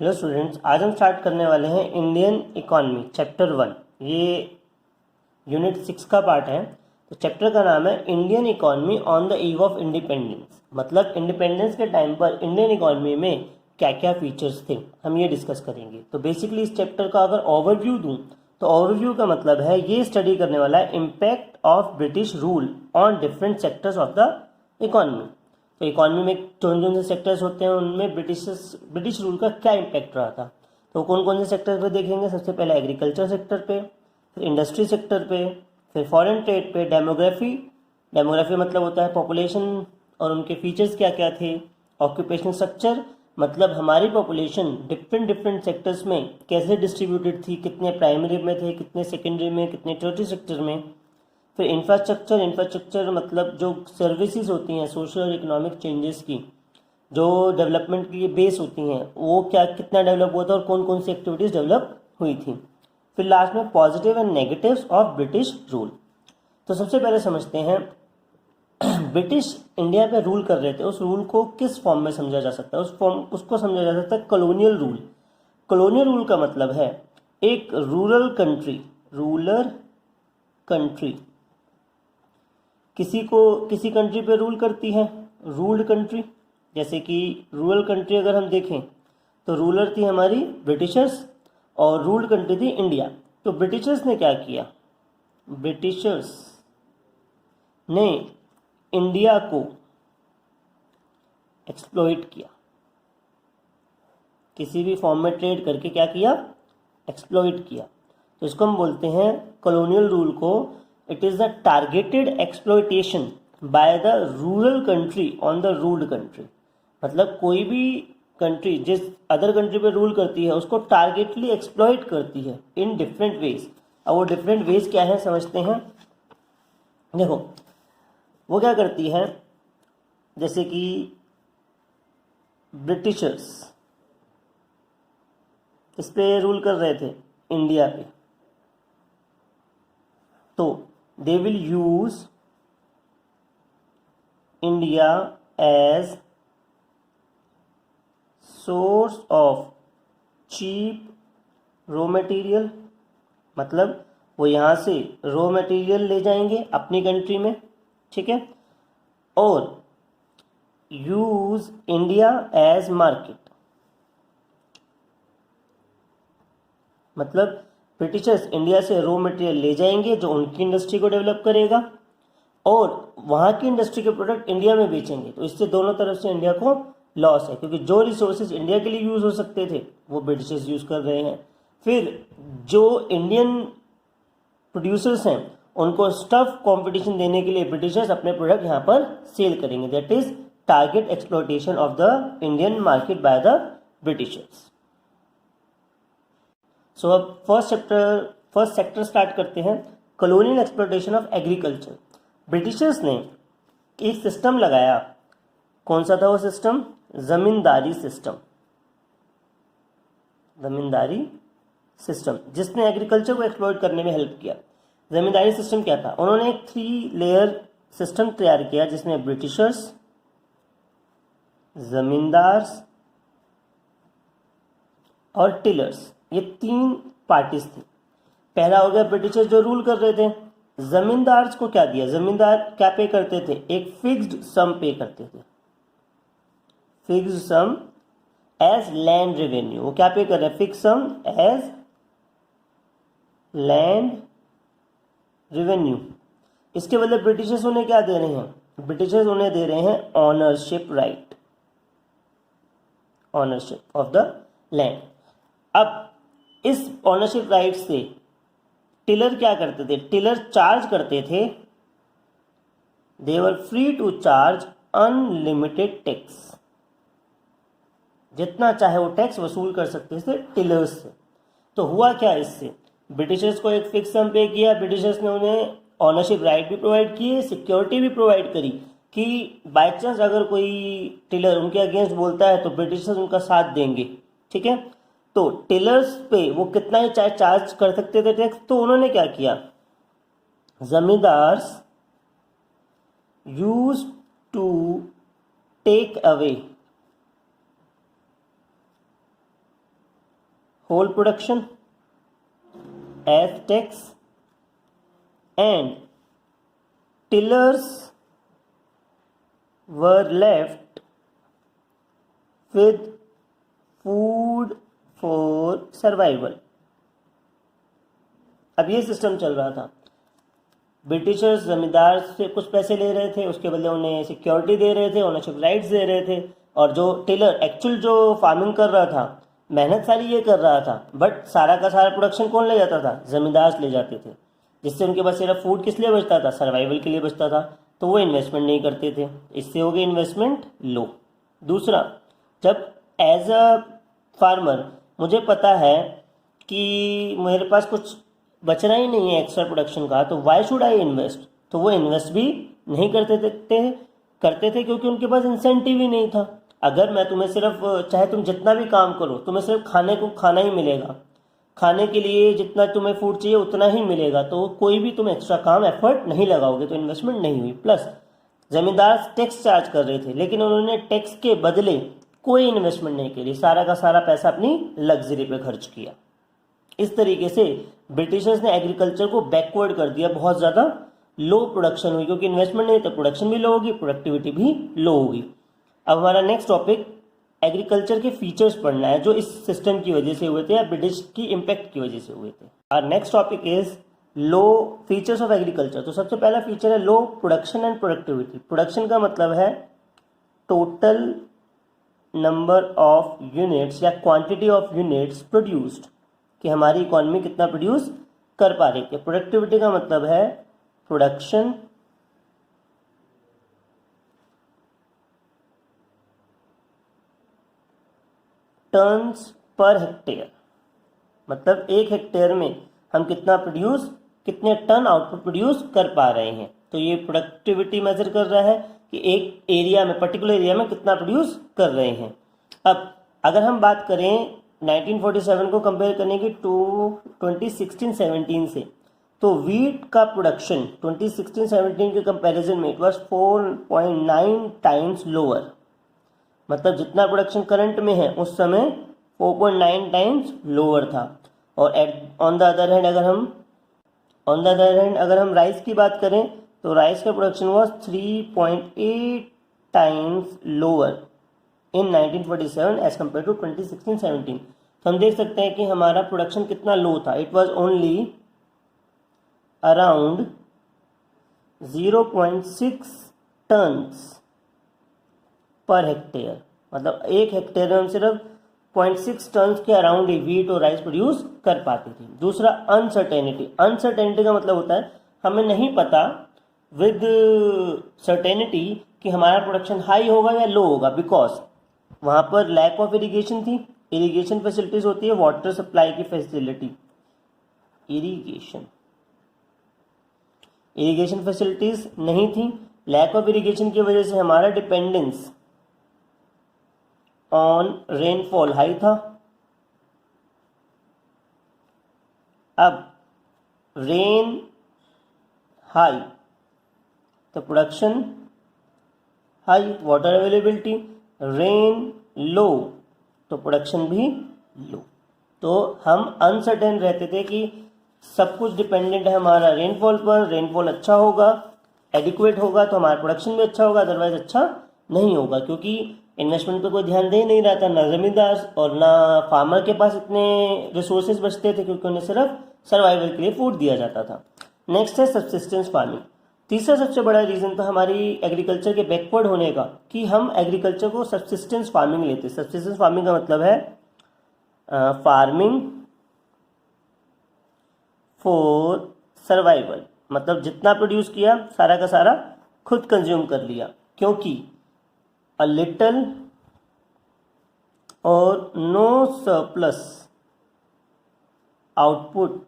Hello students, आज हम start करने वाले हैं इंडियन इकॉनमी चैप्टर 1। ये यूनिट 6 का पार्ट है। तो चैप्टर का नाम है Indian economy on the eve of independence. मतलब इंडिपेंडेंस के टाइम पर इंडियन इकॉनमी में क्या क्या फीचर्स थे, हम ये डिस्कस करेंगे। तो बेसिकली इस चैप्टर का अगर ओवरव्यू दूं तो ओवरव्यू का मतलब है ये स्टडी करने वाला है impact of British rule on different sectors of the economy. तो इकॉनमी में कौन कौन से सेक्टर्स होते हैं, उनमें ब्रिटिश रूल का क्या इम्पैक्ट रहा था। तो कौन कौन से सेक्टर पे देखेंगे। सबसे पहले एग्रीकल्चर सेक्टर पे, फिर इंडस्ट्री सेक्टर पे, फिर फॉरेन ट्रेड पे, डेमोग्राफी मतलब होता है पॉपुलेशन और उनके फीचर्स क्या क्या थे। ऑक्यूपेशनल स्ट्रक्चर मतलब हमारी पॉपुलेशन डिफरेंट डिफरेंट सेक्टर्स में कैसे डिस्ट्रीब्यूटेड थी, कितने प्राइमरी में थे, कितने सेकेंडरी में, कितने टर्टियरी सेक्टर में। फिर इंफ्रास्ट्रक्चर मतलब जो सर्विसेज होती हैं सोशल और इकोनॉमिक चेंजेस की, जो डेवलपमेंट की बेस होती हैं, वो क्या कितना डेवलप हुआ था और कौन कौन सी एक्टिविटीज़ डेवलप हुई थी। फिर लास्ट में positive and negatives of British rule. तो सबसे पहले समझते हैं ब्रिटिश इंडिया पे रूल कर रहे थे, उस रूल को किस फॉर्म में समझा जा सकता है। उसको समझा जा सकता है कॉलोनियल रूल। कॉलोनियल रूल का मतलब है एक रूरल कंट्री किसी कंट्री पे रूल करती है, रूल्ड कंट्री। जैसे कि रूरल कंट्री अगर हम देखें तो रूलर थी हमारी ब्रिटिशर्स और रूल्ड कंट्री थी इंडिया। तो ब्रिटिशर्स ने क्या किया, ब्रिटिशर्स ने इंडिया को एक्सप्लॉइट किया, किसी भी फॉर्म में ट्रेड करके क्या किया, एक्सप्लॉइट किया। तो इसको हम बोलते हैं कॉलोनियल रूल को, it is the targeted exploitation by the rural country on the ruled country. मतलब कोई भी कंट्री जिस अदर कंट्री पे रूल करती है उसको टारगेटली एक्सप्लॉइट करती है इन डिफरेंट वेज। अब वो डिफरेंट वेज क्या है समझते हैं। देखो वो क्या करती है, जैसे कि ब्रिटिशर्स इस पे रूल कर रहे थे इंडिया पे, तो they will use India as source of cheap raw material। मतलब वो यहाँ से रॉ मटेरियल ले जाएंगे अपनी कंट्री में, ठीक है, और यूज इंडिया एज मार्केट। मतलब ब्रिटिशर्स इंडिया से रॉ मटेरियल ले जाएंगे जो उनकी इंडस्ट्री को डेवलप करेगा और वहाँ की इंडस्ट्री के प्रोडक्ट इंडिया में बेचेंगे। तो इससे दोनों तरफ से इंडिया को लॉस है, क्योंकि जो रिसोर्सेज इंडिया के लिए यूज़ हो सकते थे वो ब्रिटिशर्स यूज़ कर रहे हैं। फिर जो इंडियन प्रोड्यूसर्स हैं उनको स्टफ कंपटीशन देने के लिए ब्रिटिशर्स अपने प्रोडक्ट यहाँ पर सेल करेंगे। That is target exploitation of the Indian market by the Britishers. So अब फर्स्ट सेक्टर स्टार्ट करते हैं, colonial exploitation of agriculture. Britishers ने एक सिस्टम लगाया, कौन सा था वो सिस्टम, जमींदारी सिस्टम, जिसने एग्रीकल्चर को एक्सप्लॉइट करने में हेल्प किया। जमींदारी सिस्टम क्या था, उन्होंने एक 3 लेयर सिस्टम तैयार किया जिसमें ब्रिटिशर्स, जमींदार्स और टिलर्स, ये 3 पार्टीज थी। पहला हो गया ब्रिटिशर्स जो रूल कर रहे थे। जमींदार्स को क्या दिया, जमींदार क्या पे करते थे, एक फिक्स्ड सम पे करते थे, फिक्स्ड सम एज लैंड रेवेन्यू। वो क्या पे कर रहे हैं, फिक्स सम एज लैंड रेवेन्यू। इसके बदले ब्रिटिशर्स उन्हें क्या दे रहे हैं, ब्रिटिशर्स उन्हें दे रहे हैं ownership right, ownership of the land. अब इस ऑनरशिप राइट से टिलर क्या करते थे, टिलर चार्ज करते थे, they were free to charge unlimited tax. जितना चाहे वो टैक्स वसूल कर सकते थे टिलर्स से। तो हुआ क्या, इससे ब्रिटिशर्स को एक फिक्स सम पे किया, ब्रिटिशर्स ने उन्हें ऑनरशिप राइट भी प्रोवाइड किए, सिक्योरिटी भी प्रोवाइड करी कि बाय चांस अगर कोई टिलर उनके अगेंस्ट बोलता है तो ब्रिटिशर्स उनका साथ देंगे, ठीक है। तो टिलर्स पे वो कितना ही चाहे चार्ज कर सकते थे टैक्स। तो उन्होंने क्या किया, zamindars use to take away whole production as tax and tillers were left with food for survival। अब ये सिस्टम चल रहा था, ब्रिटिशर्स जमींदार से कुछ पैसे ले रहे थे, उसके बदले उन्हें सिक्योरिटी दे रहे थे, ओनरशिप राइट्स दे रहे थे, और जो टेलर एक्चुअल जो फार्मिंग कर रहा था, मेहनत सारी ये कर रहा था, बट सारा का सारा प्रोडक्शन कौन ले जाता था? जमींदार ले जाते थे, जिससे उनके पास सिर्फ फूड किस लिए बचता था? सर्वाइवल के लिए बचता था। तो वो इन्वेस्टमेंट नहीं करते थे, इससे हो गई इन्वेस्टमेंट लो। दूसरा, जब एज अ फार्मर मुझे पता है कि मेरे पास कुछ बचना ही नहीं है एक्स्ट्रा प्रोडक्शन का, तो वाई शुड आई इन्वेस्ट? तो वो इन्वेस्ट भी नहीं करते थे क्योंकि उनके पास इंसेंटिव ही नहीं था। अगर मैं तुम्हें सिर्फ, चाहे तुम जितना भी काम करो, तुम्हें सिर्फ खाने को खाना ही मिलेगा, खाने के लिए जितना तुम्हें फूड चाहिए उतना ही मिलेगा, तो कोई भी तुम एक्स्ट्रा काम एफर्ट नहीं लगाओगे, तो इन्वेस्टमेंट नहीं हुई। प्लस जमींदार टैक्स चार्ज कर रहे थे, लेकिन उन्होंने टैक्स के बदले कोई इन्वेस्टमेंट नहीं करी, सारा का सारा पैसा अपनी लग्जरी पे खर्च किया। इस तरीके से ब्रिटिशर्स ने एग्रीकल्चर को बैकवर्ड कर दिया, बहुत ज़्यादा लो प्रोडक्शन हुई, क्योंकि इन्वेस्टमेंट नहीं तो प्रोडक्शन भी लो होगी, प्रोडक्टिविटी भी लो होगी। अब हमारा नेक्स्ट टॉपिक एग्रीकल्चर के फीचर्स पढ़ना है जो इस सिस्टम की वजह से हुए थे या ब्रिटिश की इम्पैक्ट की वजह से हुए थे। और next topic is low features of agriculture. तो सबसे पहला फीचर है लो प्रोडक्शन एंड प्रोडक्टिविटी। प्रोडक्शन का मतलब है टोटल नंबर ऑफ यूनिट्स या क्वांटिटी ऑफ यूनिट्स प्रोड्यूस्ड, कि हमारी इकोनॉमी कितना प्रोड्यूस कर पा रही है। प्रोडक्टिविटी का मतलब है प्रोडक्शन टन्स पर हेक्टेयर, मतलब एक हेक्टेयर में हम कितने टन आउटपुट प्रोड्यूस कर पा रहे हैं। तो ये प्रोडक्टिविटी मेजर कर रहा है कि एक एरिया में, पर्टिकुलर एरिया में कितना प्रोड्यूस कर रहे हैं। अब अगर हम बात करें 1947 को कंपेयर करने की 2016-17 से, तो वीट का प्रोडक्शन 2016-17 के कंपैरिजन में इट वाज 4.9 टाइम्स लोअर, मतलब जितना प्रोडक्शन करंट में है उस समय 4.9 टाइम्स लोअर था। और ऑन द अदर हैंड अगर हम राइस की बात करें तो राइस का production was 3.8 times lower in 1947 as compare to 2016-17। तो हम देख सकते हैं कि हमारा प्रोडक्शन कितना लो था। It was only around 0.6 tons per hectare, मतलब एक हेक्टेयर में हम सिर्फ 0.6 टन्स के अराउंड ही वीट और राइस प्रोड्यूस कर पाते थे। दूसरा, अनसर्टेनिटी का मतलब होता है हमें नहीं पता विद सर्टेनिटी कि हमारा प्रोडक्शन हाई होगा या लो होगा, बिकॉज वहाँ पर लैक ऑफ इरिगेशन थी। इरिगेशन फैसिलिटीज होती है वाटर सप्लाई की फैसिलिटी, इरिगेशन फैसिलिटीज नहीं थी। लैक ऑफ इरिगेशन की वजह से हमारा डिपेंडेंस ऑन रेनफॉल हाई था। अब रेन हाई तो production high, water availability, rain low तो प्रोडक्शन भी लो। तो हम अनसर्टेन रहते थे कि सब कुछ डिपेंडेंट है हमारा रेनफॉल पर, रेनफॉल अच्छा होगा, एडिक्वेट होगा तो हमारा प्रोडक्शन भी अच्छा होगा, अदरवाइज अच्छा नहीं होगा, क्योंकि इन्वेस्टमेंट पे कोई ध्यान दे ही नहीं रहा था, ना जमींदार और ना फार्मर के पास इतने रिसोर्सेज बचते थे, क्योंकि उन्हें सिर्फ सर्वाइवल के लिए फूड दिया जाता था। नेक्स्ट है सब्सिस्टेंस फार्मिंग। तीसरा सबसे बड़ा रीज़न था हमारी एग्रीकल्चर के बैकवर्ड होने का कि हम एग्रीकल्चर को सब्सिस्टेंस फार्मिंग लेते। सब्सिस्टेंस फार्मिंग का मतलब है फार्मिंग फॉर सर्वाइवल, मतलब जितना प्रोड्यूस किया सारा का सारा खुद कंज्यूम कर लिया, क्योंकि अ लिटल और no surplus output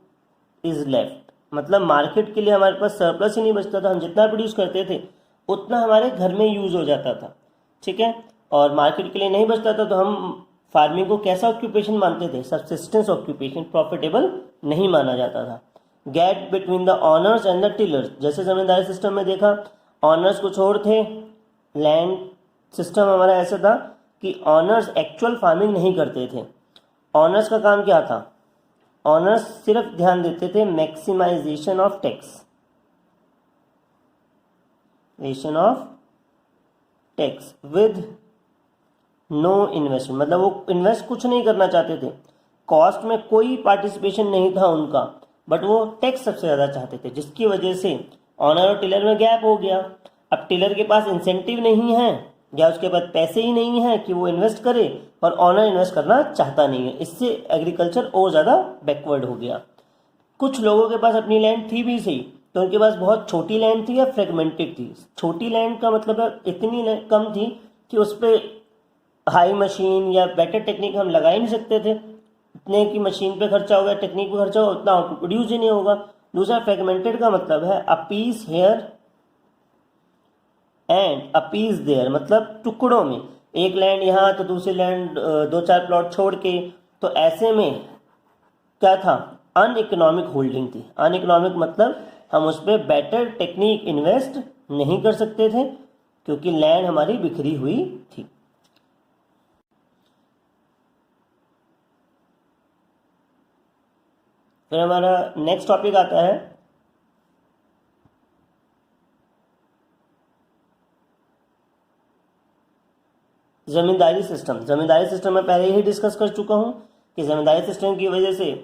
is left, मतलब मार्केट के लिए हमारे पास सरप्लस ही नहीं बचता था। हम जितना प्रोड्यूस करते थे उतना हमारे घर में यूज हो जाता था, ठीक है, और मार्केट के लिए नहीं बचता था। तो हम फार्मिंग को कैसा ऑक्यूपेशन मानते थे? सब्सिस्टेंस ऑक्यूपेशन, प्रॉफिटेबल नहीं माना जाता था। Gap between the honours and the tillers, जैसे जमींदारी सिस्टम में देखा ऑनर्स कुछ और थे, लैंड सिस्टम हमारा ऐसा था कि ऑनर्स एक्चुअल फार्मिंग नहीं करते थे ऑनर्स का काम क्या था? ऑनर्स सिर्फ ध्यान देते थे maximisation of tax, with no investment, मतलब वो इन्वेस्ट कुछ नहीं करना चाहते थे, कॉस्ट में कोई पार्टिसिपेशन नहीं था उनका, बट वो टैक्स सबसे ज़्यादा चाहते थे, जिसकी वजह से ऑनर और टिलर में गैप हो गया। अब टिलर के पास इंसेंटिव नहीं है या उसके पास पैसे ही नहीं है कि वो इन्वेस्ट करे, और ऑनर इन्वेस्ट करना चाहता नहीं है, इससे एग्रीकल्चर और ज़्यादा बैकवर्ड हो गया। कुछ लोगों के पास अपनी लैंड थी भी सही, तो उनके पास बहुत छोटी लैंड थी या फ्रेगमेंटेड थी। छोटी लैंड का मतलब है इतनी कम थी कि उस पर हाई मशीन या बेटर टेक्निक हम लगा ही नहीं सकते थे, इतने की मशीन पे खर्चा होगा, टेक्निक पे खर्चा होगा, उतना आउटपुट प्रोड्यूस ही नहीं होगा। दूसरा फ्रेगमेंटेड का मतलब है a piece here and a piece there, मतलब टुकड़ों में, एक लैंड यहाँ तो दूसरी लैंड 2-4 प्लॉट छोड़ के, तो ऐसे में क्या था, अनइकोनॉमिक होल्डिंग थी। अनइकोनॉमिक मतलब हम उस पर बेटर टेक्निक इन्वेस्ट नहीं कर सकते थे क्योंकि लैंड हमारी बिखरी हुई थी। फिर हमारा नेक्स्ट टॉपिक आता है जमींदारी सिस्टम। जमींदारी सिस्टम में पहले ही डिस्कस कर चुका हूँ कि जमींदारी सिस्टम की वजह से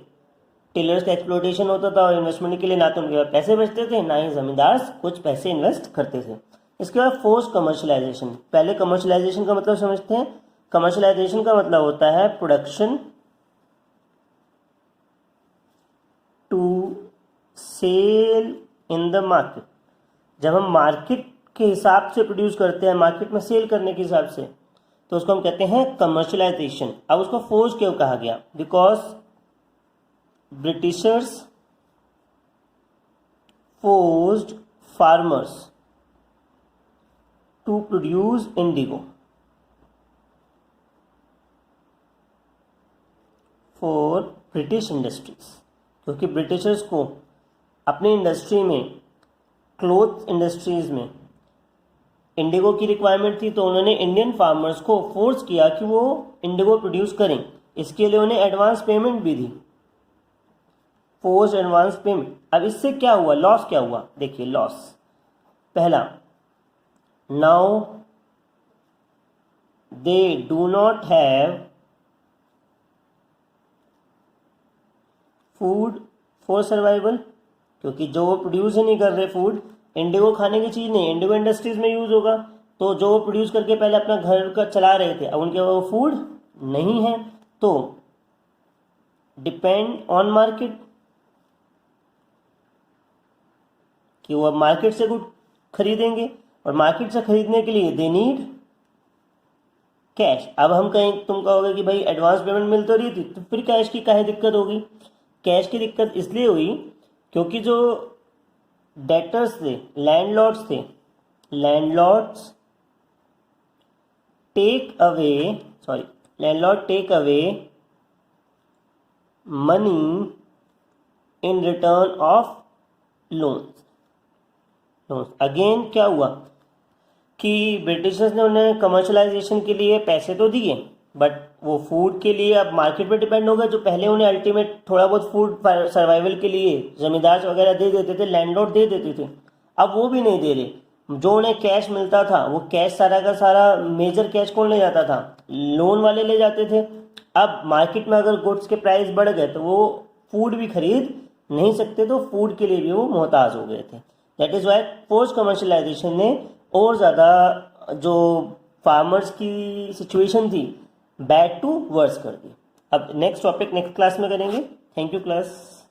टिलर्स का एक्सप्लोटेशन होता था और इन्वेस्टमेंट के लिए ना तो उनके पास पैसे बचते थे, ना ही जमींदार कुछ पैसे इन्वेस्ट करते थे। इसके बाद फोर्स कमर्शलाइजेशन। पहले कमर्शलाइजेशन का मतलब समझते हैं। कमर्शलाइजेशन का मतलब होता है production to sell in the market. जब हम मार्केट के हिसाब से प्रोड्यूस करते हैं, मार्केट में सेल करने के हिसाब से, तो उसको हम कहते हैं कमर्शलाइजेशन। अब उसको फोर्स क्यों कहा गया? Because Britishers forced farmers to produce indigo for British industries, क्योंकि ब्रिटिशर्स को अपनी इंडस्ट्री में, क्लोथ इंडस्ट्रीज में इंडिगो की रिक्वायरमेंट थी, तो उन्होंने इंडियन फार्मर्स को फोर्स किया कि वो इंडिगो प्रोड्यूस करें। इसके लिए उन्हें एडवांस पेमेंट भी दी, फोर्स एडवांस पेमेंट। अब इससे क्या हुआ, लॉस क्या हुआ? देखिए लॉस, पहला, now they do not have food for survival, क्योंकि जो वो प्रोड्यूस ही नहीं कर रहे फूड, इंडिगो खाने की चीज़ नहीं, इंडिगो इंडस्ट्रीज में यूज़ होगा, तो जो वो प्रोड्यूस करके पहले अपना घर का चला रहे थे, अब उनके वो फूड नहीं है, तो डिपेंड ऑन मार्केट, कि वो अब मार्केट से गुड खरीदेंगे, और मार्केट से खरीदने के लिए दे नीड कैश। अब हम कहें, तुम कहोगे कि भाई एडवांस पेमेंट मिल तो रही थी, तो फिर कैश की काहे दिक्कत होगी? कैश की दिक्कत इसलिए हुई क्योंकि जो डेटर्स थे, लैंडलॉर्ड्स थे, landlord take away money in return of loans. Again क्या हुआ कि ब्रिटिशर्स ने उन्हें कमर्शलाइजेशन के लिए पैसे तो दिए, बट वो फूड के लिए अब मार्केट पे डिपेंड हो गए। जो पहले उन्हें अल्टीमेट थोड़ा बहुत फूड सर्वाइवल के लिए जमींदार वगैरह दे देते थे, लैंडलॉर्ड दे देते थे, अब वो भी नहीं दे रहे। जो उन्हें कैश मिलता था, वो कैश सारा का सारा, मेजर कैश कौन ले जाता था? लोन वाले ले जाते थे। अब मार्केट में अगर गुड्स के प्राइस बढ़ गए तो वो फूड भी खरीद नहीं सकते, तो फूड के लिए भी वो मोहताज हो गए थे। That is why post commercialisation ने और ज़्यादा जो फार्मर्स की सिचुएशन थी बैड टू वर्स कर दी। अब नेक्स्ट टॉपिक नेक्स्ट क्लास में करेंगे। Thank you class.